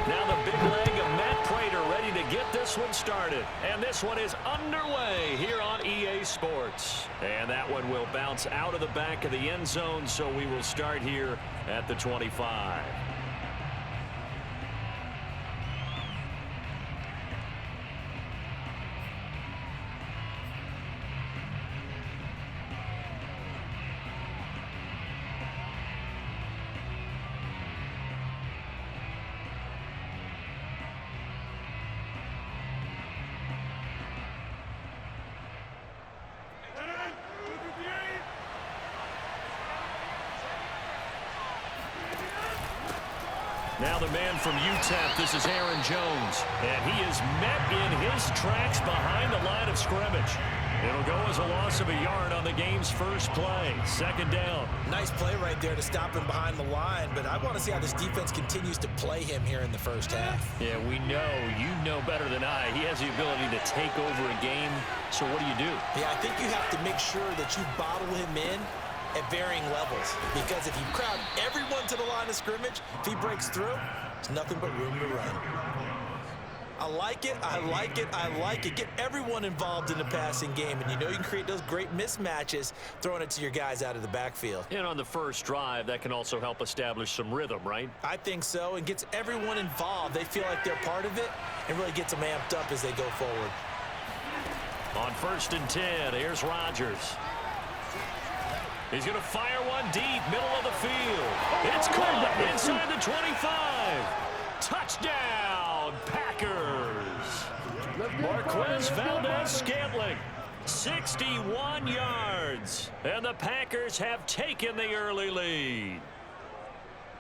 Now the big leg of Matt Prater ready to get this one started. And this one is underway here on EA Sports. And that one will bounce out of the back of the end zone, so we will start here at the 25. Now the man from UTEP, this is Aaron Jones, and he is met in his tracks behind the line of scrimmage. It'll go as a loss of a yard on the game's first play. Second down. Nice play right there to stop him behind the line, but I want to see how this defense continues to play him here in the first half. Yeah, we know, you know better than I, he has the ability to take over a game, so what do you do? Yeah, I think you have to make sure that you bottle him in at varying levels, because if you crowd everyone to the line of scrimmage, if he breaks through, there's nothing but room to run. I like it, I like it, I like it. Get everyone involved in the passing game, and you know you can create those great mismatches throwing it to your guys out of the backfield. And on the first drive, that can also help establish some rhythm, right? I think so, and gets everyone involved. They feel like they're part of it, and really gets them amped up as they go forward. On 1st and 10, here's Rodgers. He's going to fire one deep, middle of the field. It's caught inside the 25. Touchdown, Packers. Marquez Valdez-Scantling, 61 yards. And the Packers have taken the early lead.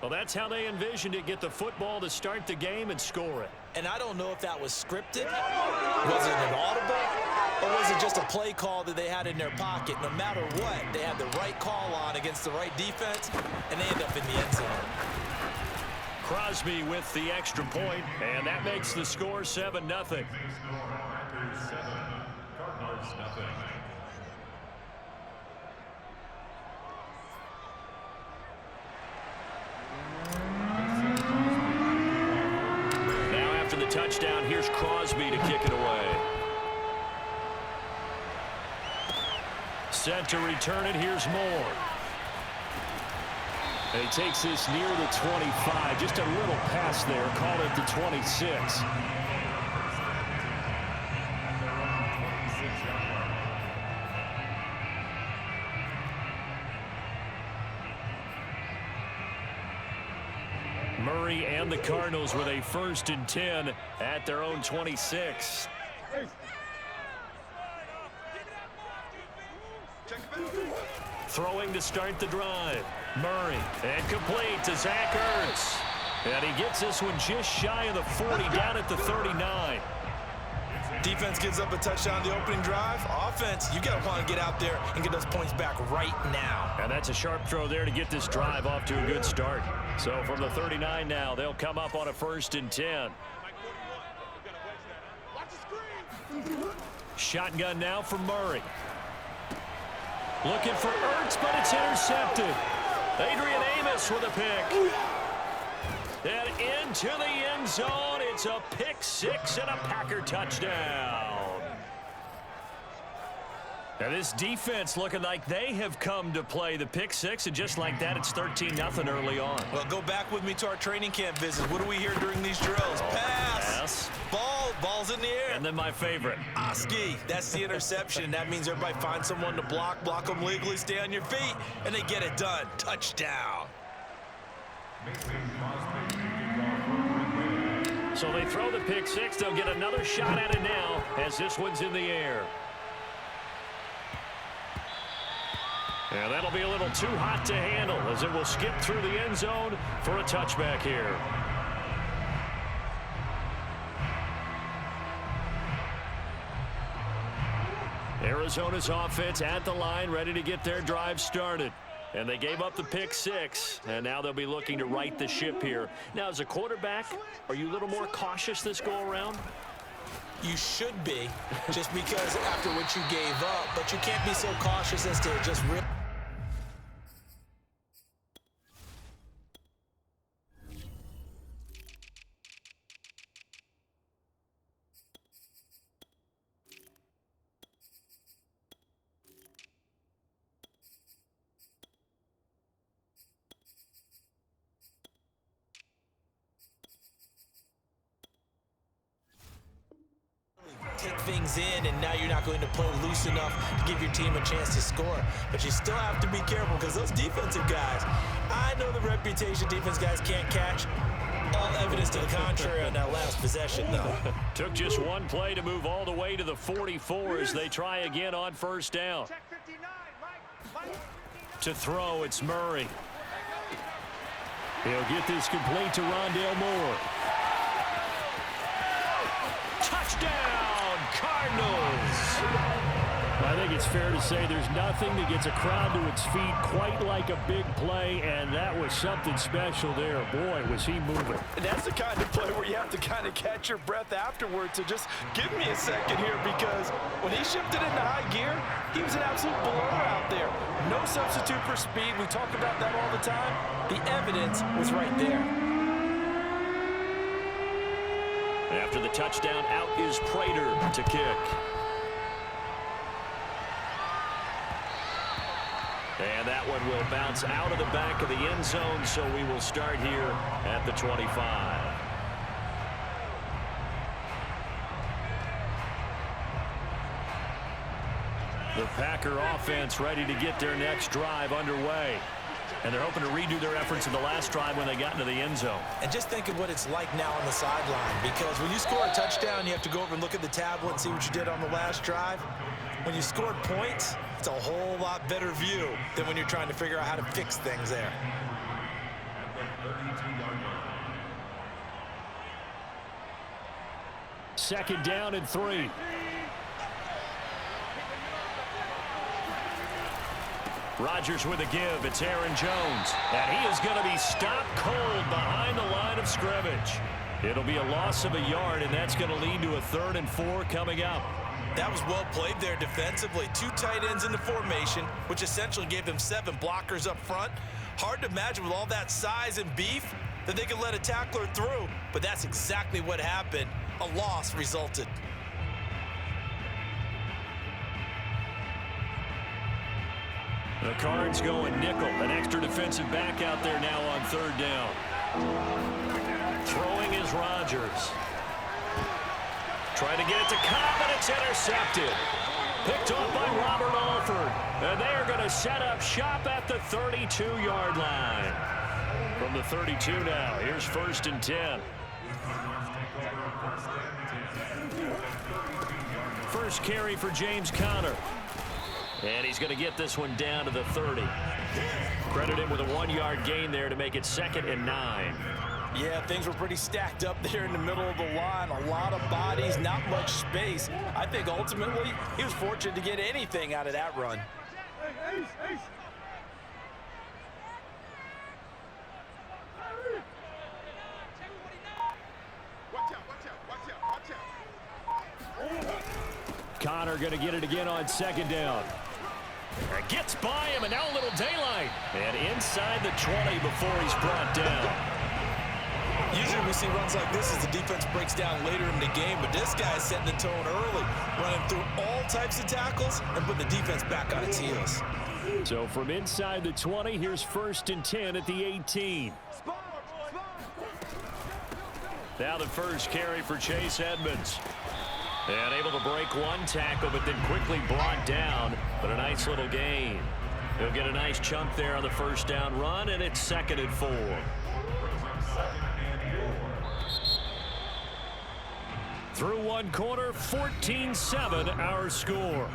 Well, that's how they envisioned it, get the football to start the game and score it. And I don't know if that was scripted, was it an audible, or was it just a play call that they had in their pocket? No matter what, they had the right call on against the right defense, and they end up in the end zone. Crosby with the extra point, and that makes the score 7-0. The touchdown, here's Crosby to kick it away. Set to return it, here's Moore. And he takes this near the 25, just a little pass there, called it the 26. Murray and the Cardinals with a 1st and 10 at their own 26. Throwing to start the drive. Murray, and complete to Zach Ertz. And he gets this one just shy of the 40, down at the 39. Defense gives up a touchdown the opening drive. Offense, you got to want to get out there and get those points back right now. And that's a sharp throw there to get this drive off to a good start. So from the 39 now, they'll come up on a 1st and 10. Shotgun now from Murray. Looking for Ertz, but it's intercepted. Adrian Amos with a pick. And into the end zone, it's a pick six and a Packer touchdown. And this defense looking like they have come to play the pick six, and just like that, it's 13-0 early on. Well, go back with me to our training camp visit. What do we hear during these drills? Pass. Ball's in the air. And then my favorite. Oski. That's the interception. That means everybody finds someone to block them legally, stay on your feet, and they get it done. Touchdown. So they throw the pick six. They'll get another shot at it now as this one's in the air. And that'll be a little too hot to handle as it will skip through the end zone for a touchback here. Arizona's offense at the line, ready to get their drive started. And they gave up the pick six, and now they'll be looking to right the ship here. Now, as a quarterback, are you a little more cautious this go-around? You should be, just because after what you gave up, but you can't be so cautious as to just rip. things in, and now you're not going to play loose enough to give your team a chance to score. But you still have to be careful because those defensive guys, I know the reputation defense guys can't catch. All evidence to the contrary on that last possession, though. Took just one play to move all the way to the 44 as they try again on first down. To throw, it's Murray. He'll get this complete to Rondale Moore. Touchdown, Cardinals! I think it's fair to say there's nothing that gets a crowd to its feet quite like a big play, and that was something special there. Boy, was he moving. And that's the kind of play where you have to kind of catch your breath afterwards. So just give me a second here, because when he shifted into high gear, he was an absolute blur out there. No substitute for speed. We talk about that all the time. The evidence was right there. After the touchdown, out is Prater to kick. And that one will bounce out of the back of the end zone, so we will start here at the 25. The Packer offense ready to get their next drive underway. And they're hoping to redo their efforts in the last drive when they got into the end zone. And just think of what it's like now on the sideline, because when you score a touchdown, you have to go over and look at the tablet and see what you did on the last drive. When you scored points, it's a whole lot better view than when you're trying to figure out how to fix things there. Second down and 3. Rodgers with a give. It's Aaron Jones. And he is going to be stopped cold behind the line of scrimmage. It'll be a loss of a yard, and that's going to lead to a 3rd and 4 coming up. That was well played there defensively. 2 tight ends in the formation, which essentially gave them 7 blockers up front. Hard to imagine with all that size and beef that they could let a tackler through, but that's exactly what happened. A loss resulted. The Cards going nickel. An extra defensive back out there now on 3rd down. Throwing is Rodgers. Trying to get it to Cobb, and it's intercepted. Picked off by Robert Alford. And they are going to set up shop at the 32-yard line. From the 32 now, here's 1st and 10. First carry for James Conner. And he's going to get this one down to the 30. Credit him with a 1-yard gain there to make it 2nd and 9. Yeah, things were pretty stacked up there in the middle of the line. A lot of bodies, not much space. I think ultimately he was fortunate to get anything out of that run. Connor going to get it again on 2nd down. Gets by him, and now a little daylight. And inside the 20 before he's brought down. Usually we see runs like this as the defense breaks down later in the game, but this guy is setting the tone early, running through all types of tackles and putting the defense back on its heels. So from inside the 20, here's 1st and 10 at the 18. Now the first carry for Chase Edmonds. And able to break one tackle, but then quickly brought down. But a nice little gain. He'll get a nice chunk there on the first down run, and it's 2nd and 4. Through one quarter, 14-7 our score.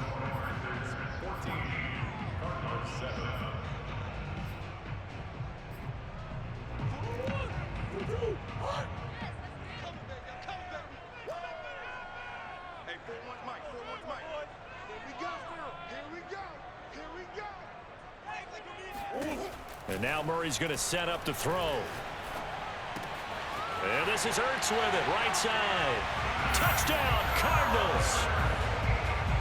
And now Murray's going to set up to throw. And this is Ertz with it, right side. Touchdown, Cardinals.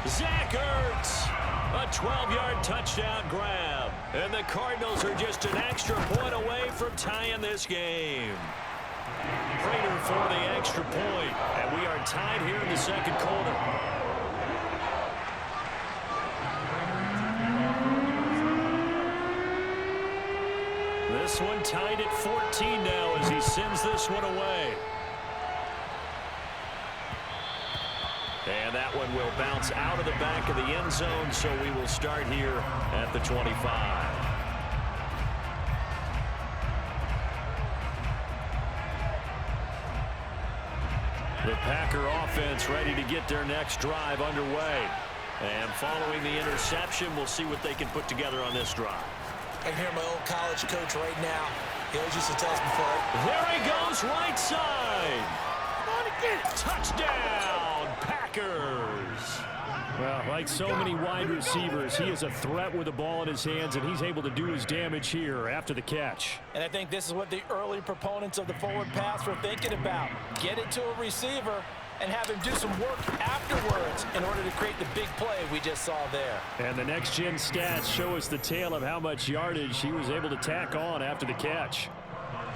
Zach Ertz, a 12-yard touchdown grab. And the Cardinals are just an extra point away from tying this game. Prater for the extra point. And we are tied here in the 2nd quarter. This one tied at 14 now as he sends this one away. And that one will bounce out of the back of the end zone, so we will start here at the 25. The Packer offense ready to get their next drive underway. And following the interception, we'll see what they can put together on this drive. I can hear my old college coach right now. He always used to tell us before. There he goes, right side. Come on again. Touchdown, Packers. Well, like so many wide receivers, he is a threat with the ball in his hands, and he's able to do his damage here after the catch. And I think this is what the early proponents of the forward pass were thinking about. Get it to a receiver and have him do some work afterwards in order to create the big play we just saw there. And the next-gen stats show us the tale of how much yardage he was able to tack on after the catch.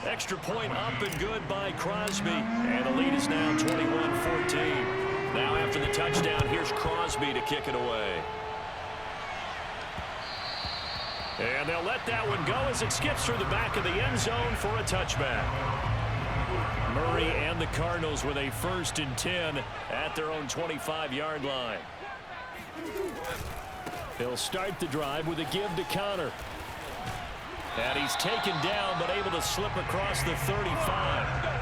Extra point up and good by Crosby. And the lead is now 21-14. Now after the touchdown, here's Crosby to kick it away. And they'll let that one go as it skips through the back of the end zone for a touchback. Murray and the Cardinals with a 1st and 10 at their own 25-yard line. He'll start the drive with a give to Connor. And he's taken down but able to slip across the 35.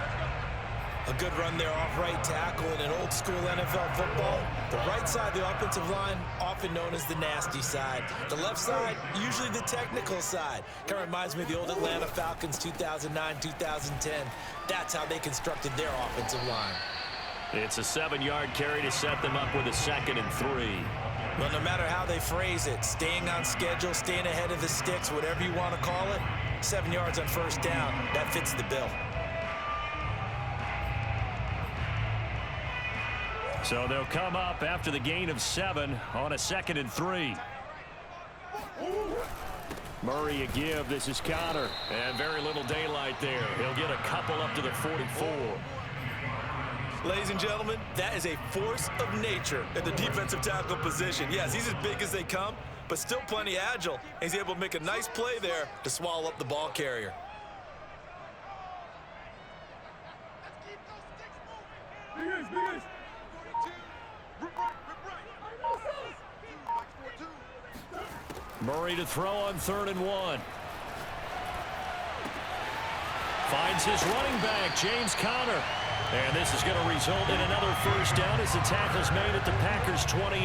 A good run there off right tackle in an old school NFL football. The right side of the offensive line, often known as the nasty side. The left side, usually the technical side. Kind of reminds me of the old Atlanta Falcons 2009-2010. That's how they constructed their offensive line. It's a 7-yard carry to set them up with a 2nd and 3. Well, no matter how they phrase it, staying on schedule, staying ahead of the sticks, whatever you want to call it, 7 yards on 1st down, that fits the bill. So they'll come up after the gain of 7 on a 2nd and 3. Murray a give. This is Connor. And very little daylight there. He'll get a couple up to the 44. Ladies and gentlemen, that is a force of nature at the defensive tackle position. Yes, he's as big as they come, but still plenty agile. And he's able to make a nice play there to swallow up the ball carrier. Murray to throw on 3rd and 1. Finds his running back, James Conner. And this is going to result in another 1st down as the tackle's made at the Packers' 28.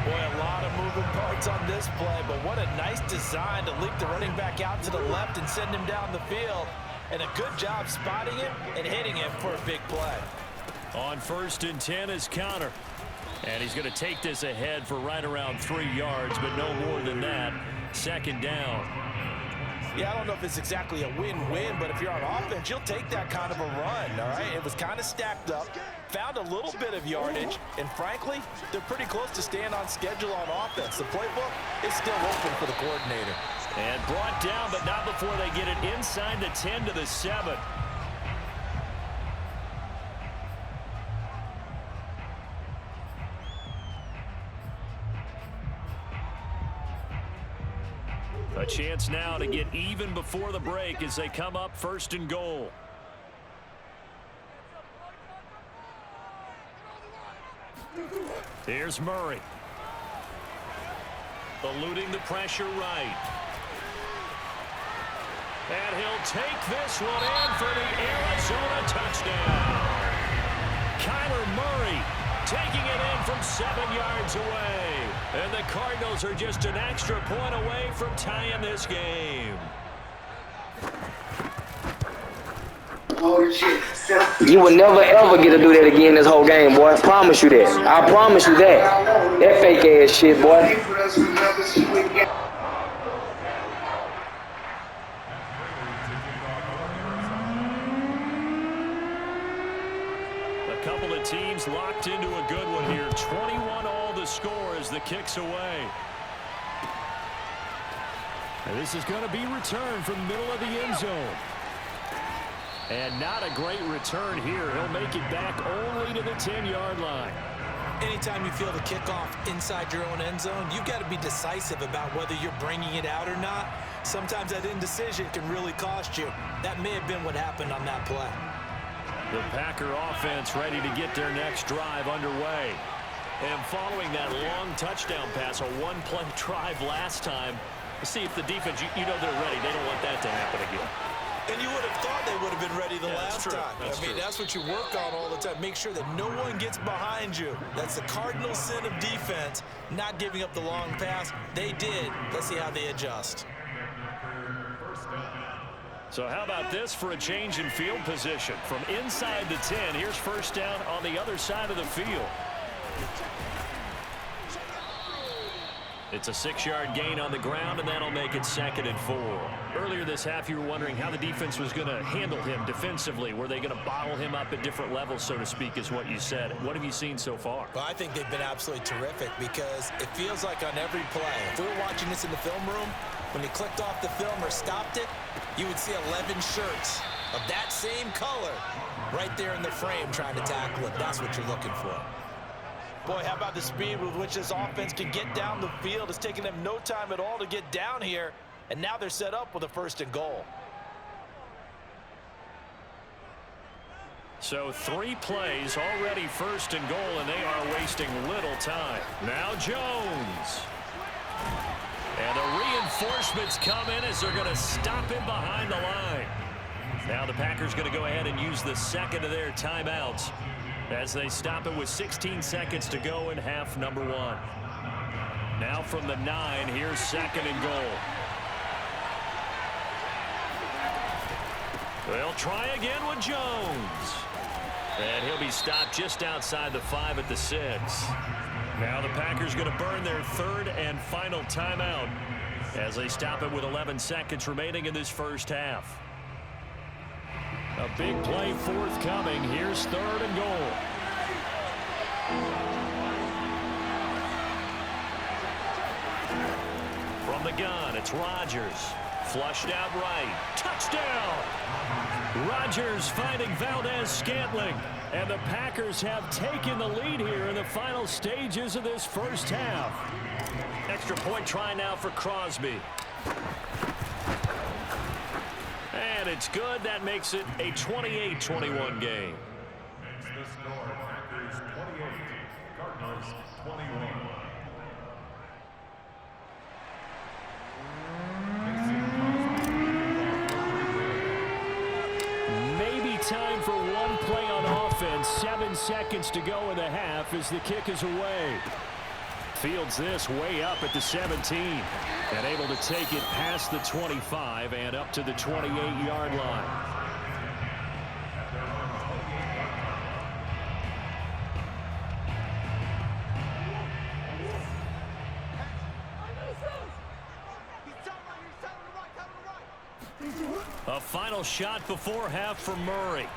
Boy, a lot of moving parts on this play, but what a nice design to leap the running back out to the left and send him down the field. And a good job spotting him and hitting him for a big play. On 1st and 10 is Conner. And he's going to take this ahead for right around 3 yards, but no more than that. 2nd down. Yeah, I don't know if it's exactly a win-win, but if you're on offense, you'll take that kind of a run, all right? It was kind of stacked up, found a little bit of yardage, and frankly, they're pretty close to staying on schedule on offense. The playbook is still open for the coordinator. And brought down, but not before they get it inside the 10 to the 7. A chance now to get even before the break as they come up 1st and goal. Here's Murray. Eluding the pressure right. And he'll take this one in for the Arizona touchdown. Kyler Murray taking it in from 7 yards away. And the Cardinals are just an extra point away from tying this game. You will never ever get to do that again this whole game, boy. I promise you that. I promise you that. That fake ass shit, boy. A couple of teams locked into a good one here. 21 all the score as the kick's away. And this is going to be returned from the middle of the end zone. And not a great return here. He'll make it back only to the 10-yard line. Anytime you feel the kickoff inside your own end zone, you've got to be decisive about whether you're bringing it out or not. Sometimes that indecision can really cost you. That may have been what happened on that play. The Packer offense ready to get their next drive underway. And following that long touchdown pass, a one-play drive last time, see if the defense, you know they're ready. They don't want that to happen again. And you would have thought they would have been ready the last time. That's what you work on all the time. Make sure that no one gets behind you. That's the cardinal sin of defense, not giving up the long pass. They did. Let's see how they adjust. So how about this for a change in field position? From inside the 10, here's first down on the other side of the field. It's a 6-yard gain on the ground, and that'll make it 2nd and 4. Earlier this half, you were wondering how the defense was going to handle him defensively. Were they going to bottle him up at different levels, so to speak, is what you said. What have you seen so far? Well, I think they've been absolutely terrific because it feels like on every play, if we were watching this in the film room, when he clicked off the film or stopped it, you would see 11 shirts of that same color right there in the frame trying to tackle it. That's what you're looking for. Boy, how about the speed with which this offense can get down the field? It's taken them no time at all to get down here, and now they're set up with a 1st and goal. So 3 plays already 1st and goal, and they are wasting little time. Now Jones. And the reinforcements come in as they're going to stop him behind the line. Now the Packers going to go ahead and use the 2nd of their timeouts as they stop it with 16 seconds to go in half number 1. Now from the 9, here's 2nd and goal. They'll try again with Jones. And he'll be stopped just outside the 5 at the 6. Now the Packers going to burn their 3rd and final timeout as they stop it with 11 seconds remaining in this first half. A big play forthcoming. Here's 3rd and goal. From the gun, it's Rodgers. Flushed out right. Touchdown! Rodgers finding Valdez-Scantling. And the Packers have taken the lead here in the final stages of this first half. Extra point try now for Crosby. And it's good. That makes it a 28-21 game. The score, Packers 28, Cardinals 21. Maybe time for one play on offense. 7 seconds to go in the half as the kick is away. Fields this way up at the 17 and able to take it past the 25 and up to the 28-yard line. A final shot before half for Murray.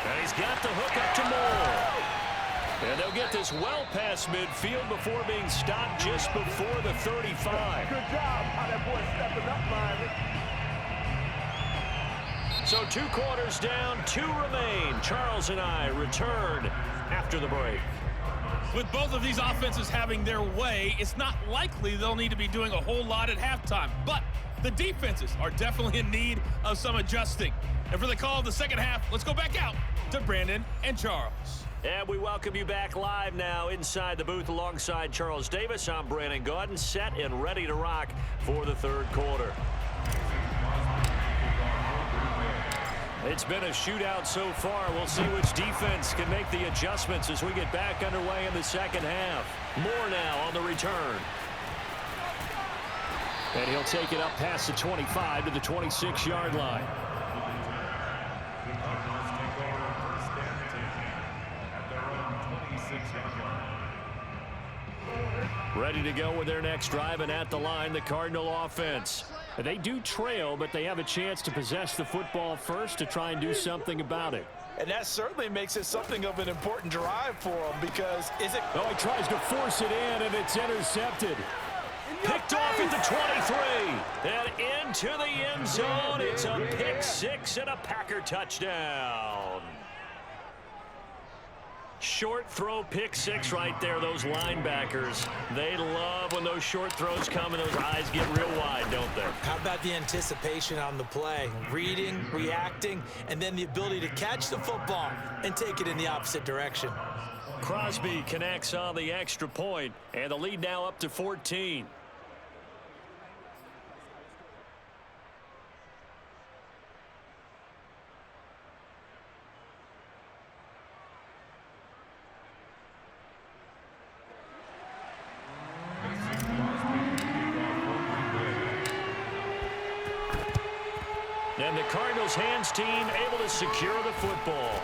And he's got the hook up to Moore. And they'll get this well past midfield before being stopped just before the 35. Good job how that boy stepping up, Myron. So 2 quarters down, 2 remain. Charles and I return after the break. With both of these offenses having their way, it's not likely they'll need to be doing a whole lot at halftime. But the defenses are definitely in need of some adjusting. And for the call of the second half, let's go back out to Brandon and Charles. And we welcome you back live now inside the booth alongside Charles Davis. I'm Brandon Gaudin, set and ready to rock for the 3rd quarter. It's been a shootout so far. We'll see which defense can make the adjustments as we get back underway in the second half. Moore now on the return. And he'll take it up past the 25 to the 26-yard line. Ready to go with their next drive, and at the line, the Cardinal offense. They do trail, but they have a chance to possess the football first to try and do something about it. And that certainly makes it something of an important drive for them because is it... Oh, he tries to force it in, and it's intercepted. Picked off at the 23. And into the end zone. It's a pick 6 and a Packer touchdown. Short throw, pick six right there. Those linebackers, they love when those short throws come and those eyes get real wide, don't they? How about the anticipation on the play? Reading, reacting, and then the ability to catch the football and take it in the opposite direction. Crosby connects on the extra point, and the lead now up to 14. And the Cardinals hands team able to secure the football.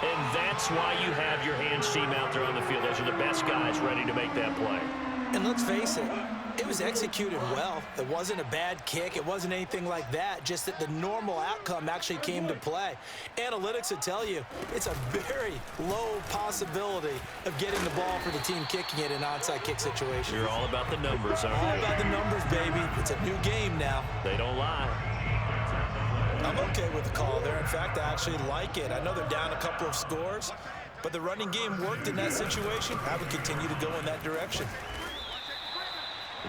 And that's why you have your hands team out there on the field. Those are the best guys ready to make that play. And let's face it, it was executed well. It wasn't a bad kick. It wasn't anything like that. Just that the normal outcome actually came to play. Analytics will tell you it's a very low possibility of getting the ball for the team kicking it in an onside kick situation. You're all about the numbers, aren't you? All about the numbers, baby. It's a new game now. They don't lie. I'm okay with the call there. In fact, I actually like it. I know they're down a couple of scores, but the running game worked in that situation. I would continue to go in that direction.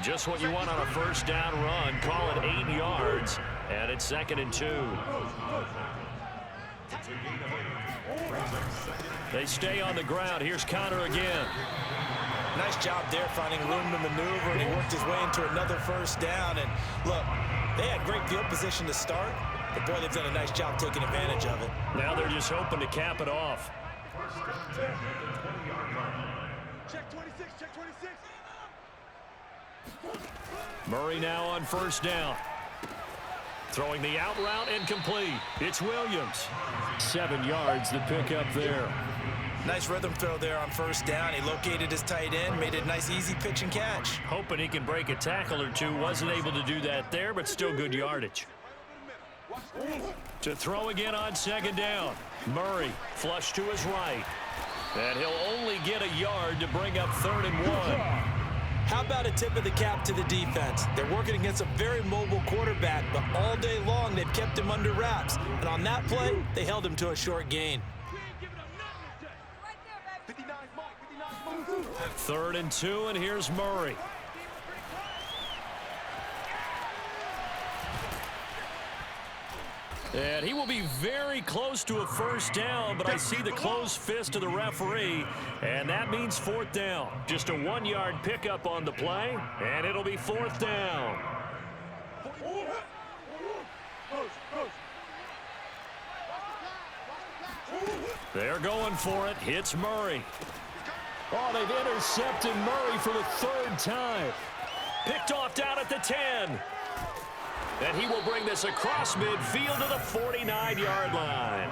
Just what you want on a first down run. Call it 8 yards, and it's 2nd and 2. They stay on the ground. Here's Connor again. Nice job there finding room to maneuver, and he worked his way into another first down. And look, they had great field position to start, but boy, they've done a nice job taking advantage of it. Now they're just hoping to cap it off. Check 26, check 26. Murray now on first down. Throwing the out route and complete. It's Williams. 7 yards the pickup there. Nice rhythm throw there on first down. He located his tight end, made it a nice easy pitch and catch. Hoping he can break a tackle or two. Wasn't able to do that there, but still good yardage. To throw again on 2nd down. Murray flush to his right. And he'll only get a yard to bring up 3rd and 1. How about a tip of the cap to the defense? They're working against a very mobile quarterback, but all day long they've kept him under wraps. And on that play, they held him to a short gain. 3rd and 2, and here's Murray. And he will be very close to a first down, but I see the closed fist of the referee, and that means 4th down. Just a 1-yard pickup on the play, and it'll be 4th down. They're going for it. Hits Murray. Oh, they've intercepted Murray for the 3rd time. Picked off down at the 10. And he will bring this across midfield to the 49-yard line.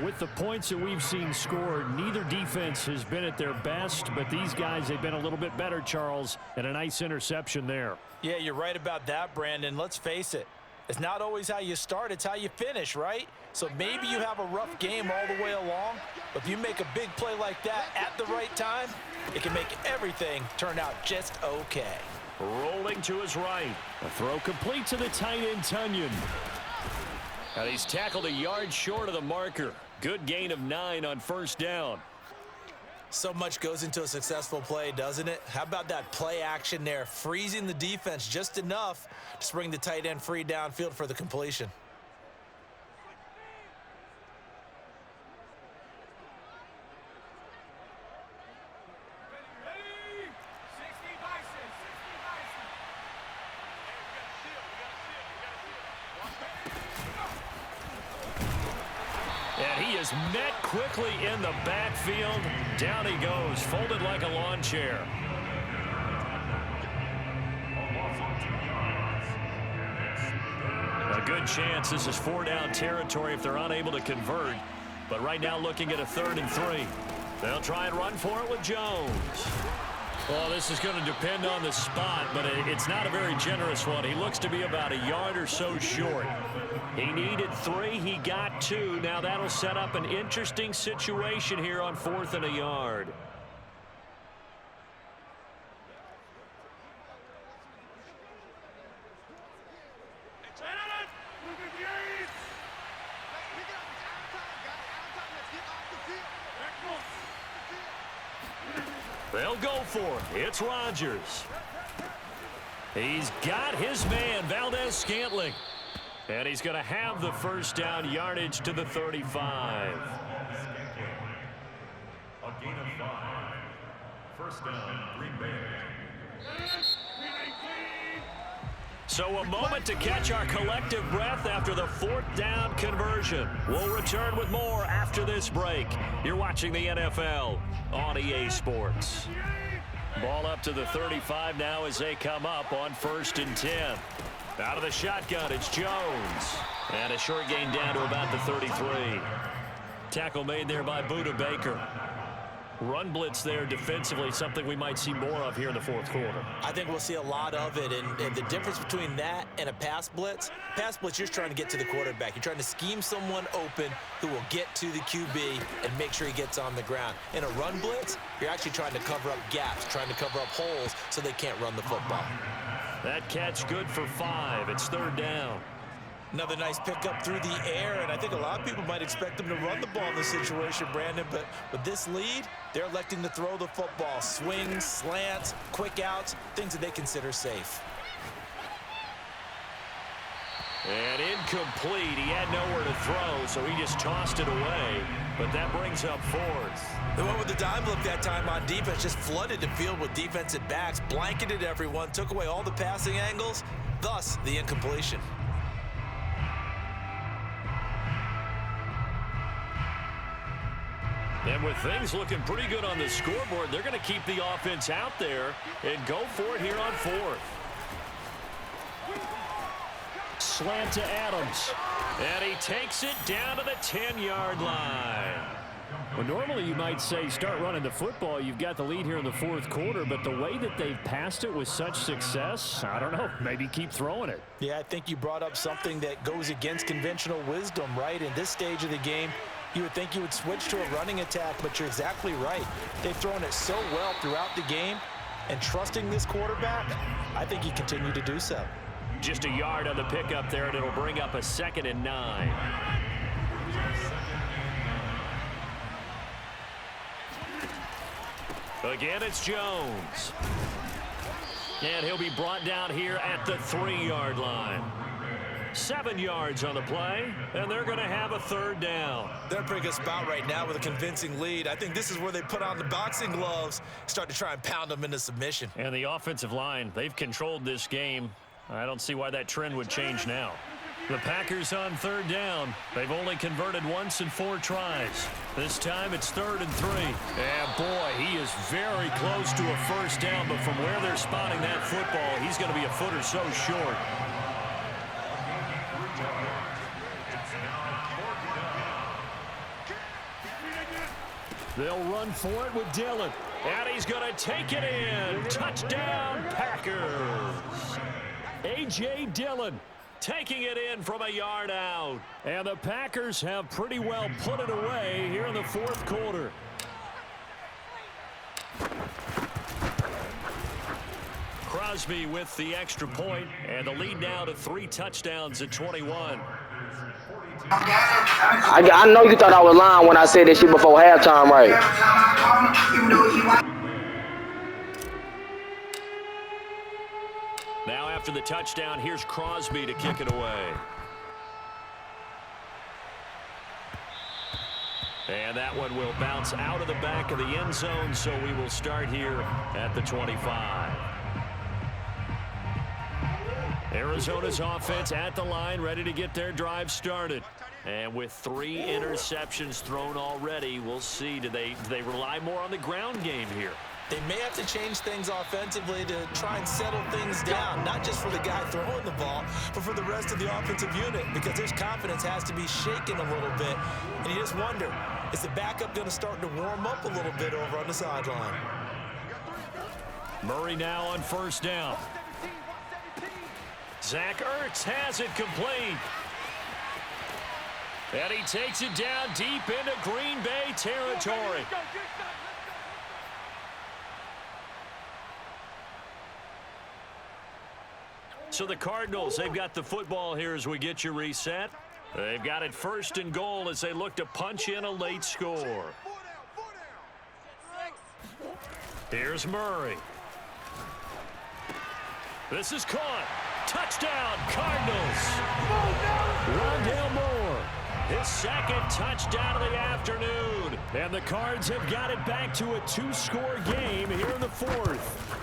With the points that we've seen scored, neither defense has been at their best, but these guys, they've been a little bit better, Charles, and a nice interception there. Yeah, you're right about that, Brandon. Let's face it. It's not always how you start, it's how you finish, right? So maybe you have a rough game all the way along, but if you make a big play like that at the right time, it can make everything turn out just okay. Rolling to his right. A throw complete to the tight end, Tunyon. And he's tackled a yard short of the marker. Good gain of 9 on first down. So much goes into a successful play, doesn't it? How about that play action there? Freezing the defense just enough to bring the tight end free downfield for the completion. And he is met quickly in the backfield. Down he goes, folded like a lawn chair. A good chance this is 4-down territory if they're unable to convert. But right now looking at a 3rd and 3. They'll try and run for it with Jones. Well, this is going to depend on the spot, but it's not a very generous one. He looks to be about a yard or so short. He needed 3. He got 2. Now that'll set up an interesting situation here on 4th and a yard. They'll go for it. It's Rodgers. He's got his man, Valdez-Scantling. And he's going to have the first down, yardage to the 35. A gain of 5. First down, Green Bay. So a moment to catch our collective breath after the 4th down conversion. We'll return with more after this break. You're watching the NFL on EA Sports. Ball up to the 35 now as they come up on 1st and 10. Out of the shotgun, it's Jones. And a short gain down to about the 33. Tackle made there by Buda Baker. Run blitz there defensively, something we might see more of here in the 4th quarter. I think we'll see a lot of it, and the difference between that and a pass blitz, you're just trying to get to the quarterback. You're trying to scheme someone open who will get to the QB and make sure he gets on the ground. In a run blitz, you're actually trying to cover up gaps, trying to cover up holes so they can't run the football. That catch good for 5. It's 3rd down. Another nice pickup through the air, and I think a lot of people might expect them to run the ball in this situation, Brandon, but with this lead, they're electing to throw the football. Swings, slants, quick outs, things that they consider safe. And incomplete. He had nowhere to throw, so he just tossed it away, but that brings up 4th. They went with the dime look that time on defense, just flooded the field with defensive backs, blanketed everyone, took away all the passing angles, thus the incompletion. And with things looking pretty good on the scoreboard, they're going to keep the offense out there and go for it here on 4th. Slant to Adams. And he takes it down to the 10-yard line. Well, normally you might say start running the football. You've got the lead here in the 4th quarter, but the way that they've passed it with such success, I don't know, maybe keep throwing it. Yeah, I think you brought up something that goes against conventional wisdom, right? In this stage of the game, you would think you would switch to a running attack, but you're exactly right. They've thrown it so well throughout the game, and trusting this quarterback, I think he continued to do so. Just a yard on the pickup there, and it'll bring up a 2nd and 9. Again, it's Jones. And he'll be brought down here at the 3-yard line. 7 yards on the play, and they're going to have a 3rd down. They're in a pretty good spot right now with a convincing lead. I think this is where they put on the boxing gloves, start to try and pound them into submission. And the offensive line, they've controlled this game. I don't see why that trend would change now. The Packers on 3rd down. They've only converted once in 4 tries. This time it's 3rd and 3. And boy, he is very close to a 1st down, but from where they're spotting that football, he's going to be a foot or so short. They'll run for it with Dillon. And he's going to take it in. Touchdown, Packers. A.J. Dillon taking it in from a yard out. And the Packers have pretty well put it away here in the 4th quarter. Crosby with the extra point, and the lead now to 3 touchdowns at 21. I know you thought I was lying when I said that shit before halftime, right? Now after the touchdown, here's Crosby to kick it away. And that one will bounce out of the back of the end zone, so we will start here at the 25. Arizona's offense at the line, ready to get their drive started. And with 3 interceptions thrown already, we'll see, do they rely more on the ground game here? They may have to change things offensively to try and settle things down, not just for the guy throwing the ball, but for the rest of the offensive unit, because their confidence has to be shaken a little bit. And you just wonder, is the backup going to start to warm up a little bit over on the sideline? Murray now on 1st down. Zach Ertz has it complete. And he takes it down deep into Green Bay territory. So the Cardinals, they've got the football here as we get you reset. They've got it 1st and goal as they look to punch in a late score. Here's Murray. This is caught. Touchdown, Cardinals. Rondale Moore, his second touchdown of the afternoon. And the Cards have got it back to a 2-score game here in the fourth.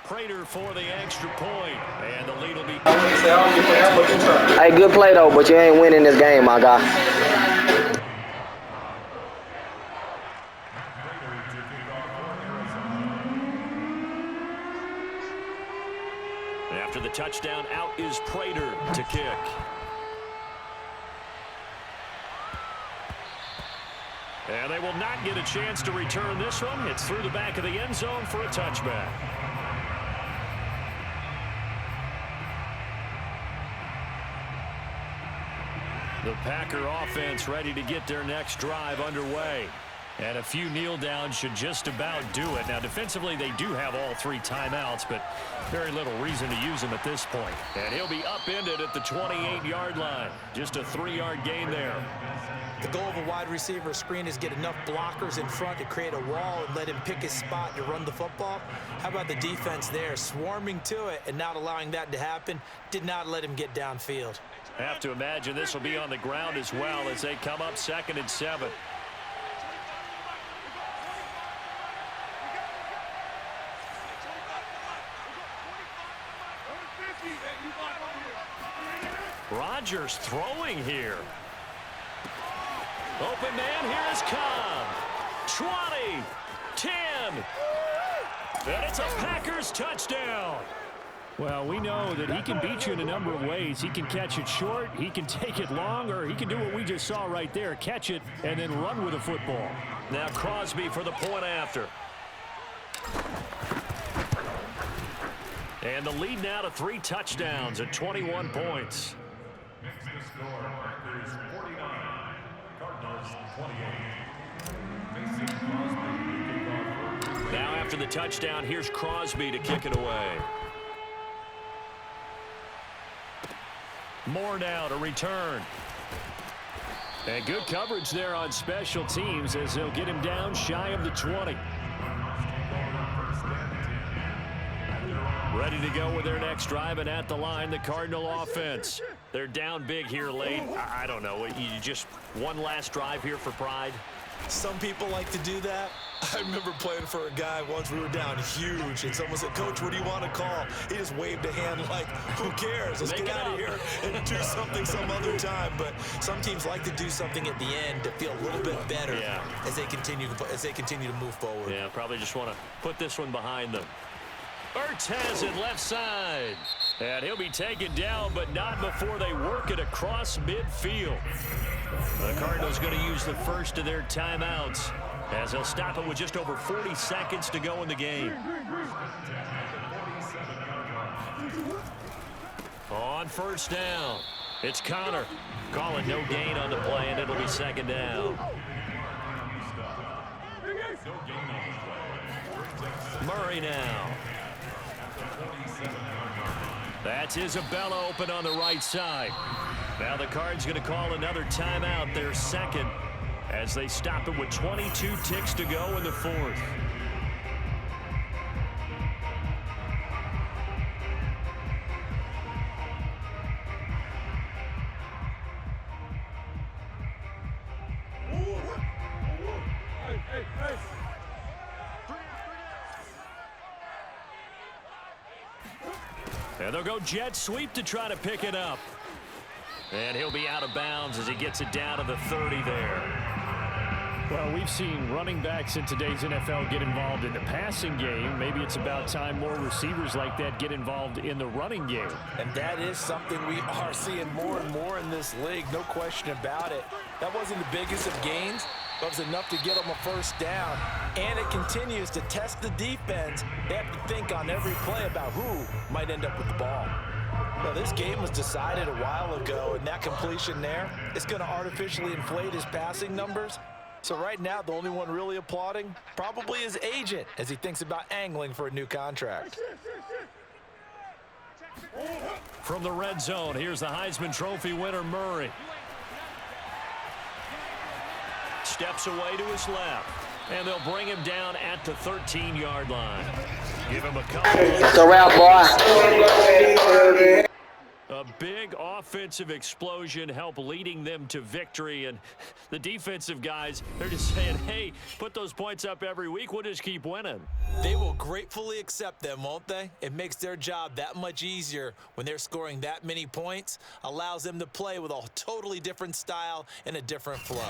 Prater for the extra point, and the lead will be... Hey, good play, though, but you ain't winning this game, my guy. After the touchdown, out is Prater to kick. And they will not get a chance to return this one. It's through the back of the end zone for a touchback. The Packer offense ready to get their next drive underway. And a few kneel downs should just about do it. Now, defensively, they do have all 3 timeouts, but very little reason to use them at this point. And he'll be upended at the 28-yard line. Just a 3-yard gain there. The goal of a wide receiver screen is get enough blockers in front to create a wall and let him pick his spot to run the football. How about the defense there, swarming to it and not allowing that to happen? Did not let him get downfield. Have to imagine this will be on the ground as well as they come up 2nd and 7. Rodgers throwing here. Open man, here is Cobb. 20, 10, and it's a Packers touchdown. Well, we know that he can beat you in a number of ways. He can catch it short, he can take it long, or he can do what we just saw right there, catch it and then run with the football. Now Crosby for the point after. And the lead now to 3 touchdowns at 21 points. Next to score, Packers 49, Cardinals 28. Mason Crosby. Now after the touchdown, here's Crosby to kick it away. Moore now to return. And good coverage there on special teams as they'll get him down shy of the 20. Ready to go with their next drive, and at the line, the Cardinal offense. They're down big here late. I don't know. You just one last drive here for pride? Some people like to do that. I remember playing for a guy once. We were down huge, and someone said, "Coach, what do you want to call?" He just waved a hand like, "Who cares? Let's get out of here and do something some other time." But some teams like to do something at the end to feel a little bit better as they continue to move forward. Yeah, probably just want to put this one behind them. Ertz has it left side. And he'll be taken down, but not before they work it across midfield. The Cardinals going to use the first of their timeouts as they'll stop it with just over 40 seconds to go in the game. On first down, it's Connor. Calling no gain on the play, and it'll be 2nd down. Murray now. That's Isabella open on the right side. Now the Cards going to call another timeout, their second, as they stop it with 22 ticks to go in the fourth. And they'll go jet sweep to try to pick it up. And he'll be out of bounds as he gets it down to the 30 there. Well, we've seen running backs in today's NFL get involved in the passing game. Maybe it's about time more receivers like that get involved in the running game. And that is something we are seeing more and more in this league, no question about it. That wasn't the biggest of gains, but it was enough to get them a first down. And it continues to test the defense. They have to think on every play about who might end up with the ball. Well, this game was decided a while ago, and that completion there is going to artificially inflate his passing numbers. So right now, the only one really applauding probably his agent as he thinks about angling for a new contract. From the red zone, here's the Heisman Trophy winner, Murray. Steps away to his left. And they'll bring him down at the 13-yard line. Give him a couple. That's a wrap, boy. A big offensive explosion helped leading them to victory. And the defensive guys, they're just saying, hey, put those points up every week. We'll just keep winning. They will gratefully accept them, won't they? It makes their job that much easier when they're scoring that many points. Allows them to play with a totally different style and a different flow.